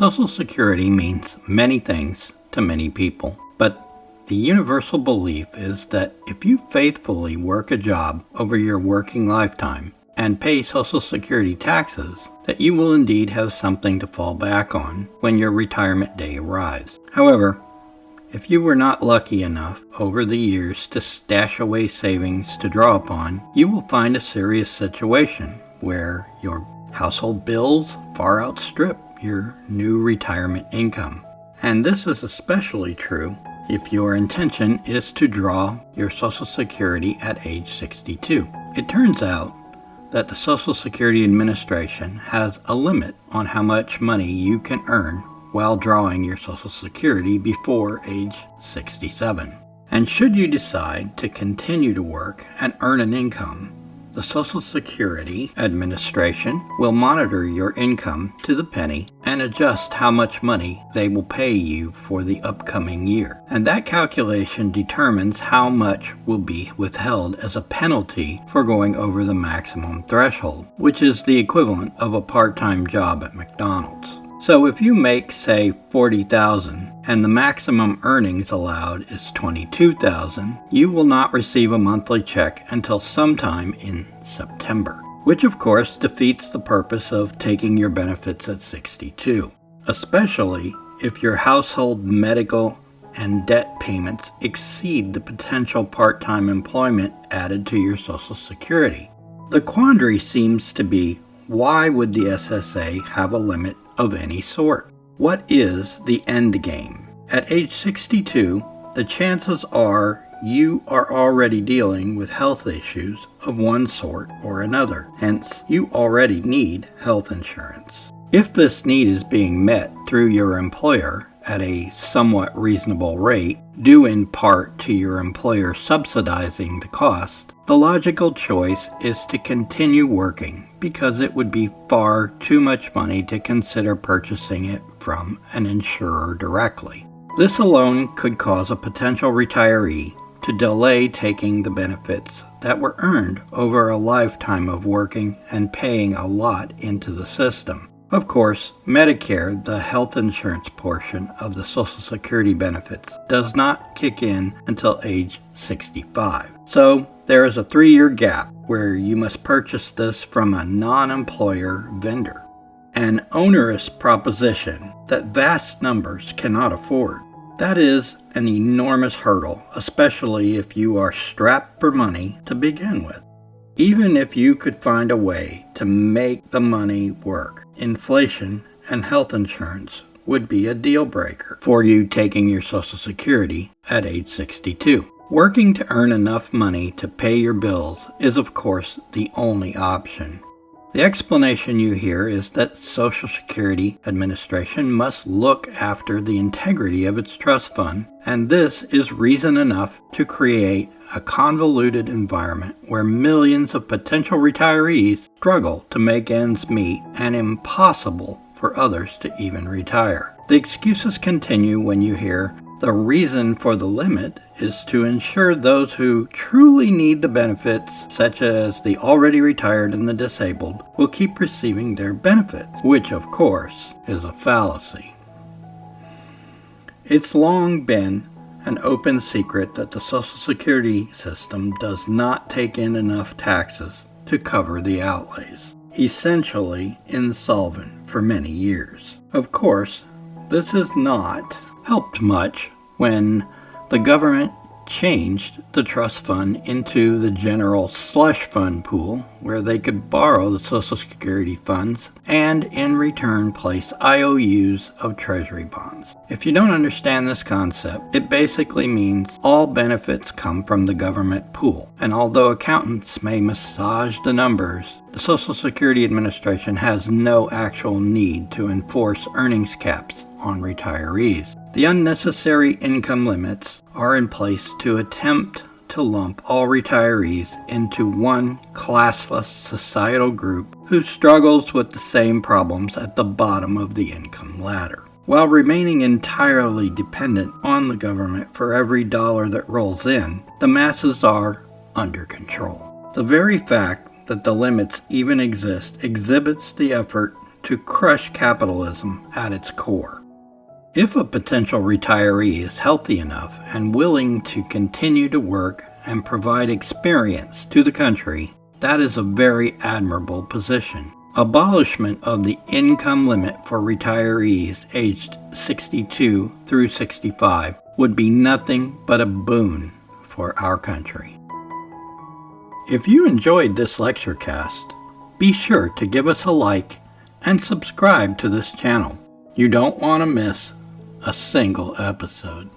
Social Security means many things to many people, but the universal belief is that if you faithfully work a job over your working lifetime and pay Social Security taxes, that you will indeed have something to fall back on when your retirement day arrives. However, if you were not lucky enough over the years to stash away savings to draw upon, you will find a serious situation where your household bills far outstrip your new retirement income. And this is especially true if your intention is to draw your Social Security at age 62. It turns out that the Social Security Administration has a limit on how much money you can earn while drawing your Social Security before age 67. And should you decide to continue to work and earn an income, the Social Security Administration will monitor your income to the penny and adjust how much money they will pay you for the upcoming year. And that calculation determines how much will be withheld as a penalty for going over the maximum threshold, which is the equivalent of a part-time job at McDonald's. So if you make, say, $40,000 and the maximum earnings allowed is $22,000, you will not receive a monthly check until sometime in September, which of course defeats the purpose of taking your benefits at 62, especially if your household medical and debt payments exceed the potential part-time employment added to your Social Security. The quandary seems to be, why would the SSA have a limit of any sort? What is the end game? At age 62, the chances are you are already dealing with health issues of one sort or another. Hence, you already need health insurance. If this need is being met through your employer at a somewhat reasonable rate, due in part to your employer subsidizing the cost, the logical choice is to continue working because it would be far too much money to consider purchasing it from an insurer directly. This alone could cause a potential retiree to delay taking the benefits that were earned over a lifetime of working and paying a lot into the system. Of course, Medicare, the health insurance portion of the Social Security benefits, does not kick in until age 65. So there is a 3-year gap where you must purchase this from a non-employer vendor, an onerous proposition that vast numbers cannot afford. That is an enormous hurdle, especially if you are strapped for money to begin with. Even if you could find a way to make the money work, inflation and health insurance would be a deal breaker for you taking your Social Security at age 62. Working to earn enough money to pay your bills is, of course, the only option. The explanation you hear is that Social Security Administration must look after the integrity of its trust fund, and this is reason enough to create a convoluted environment where millions of potential retirees struggle to make ends meet and impossible for others to even retire. The excuses continue when you hear the reason for the limit is to ensure those who truly need the benefits, such as the already retired and the disabled, will keep receiving their benefits, which of course is a fallacy. It's long been an open secret that the Social Security system does not take in enough taxes to cover the outlays, essentially insolvent for many years. Of course, this has not helped much when the government changed the trust fund into the general slush fund pool where they could borrow the Social Security funds and in return place IOUs of Treasury bonds. If you don't understand this concept, it basically means all benefits come from the government pool. And although accountants may massage the numbers, the Social Security Administration has no actual need to enforce earnings caps on retirees. The unnecessary income limits are in place to attempt to lump all retirees into one classless societal group who struggles with the same problems at the bottom of the income ladder. While remaining entirely dependent on the government for every dollar that rolls in, the masses are under control. The very fact that the limits even exist exhibits the effort to crush capitalism at its core. If a potential retiree is healthy enough and willing to continue to work and provide experience to the country, that is a very admirable position. Abolishment of the income limit for retirees aged 62 through 65 would be nothing but a boon for our country. If you enjoyed this lecturecast, be sure to give us a like and subscribe to this channel. You don't want to miss a single episode.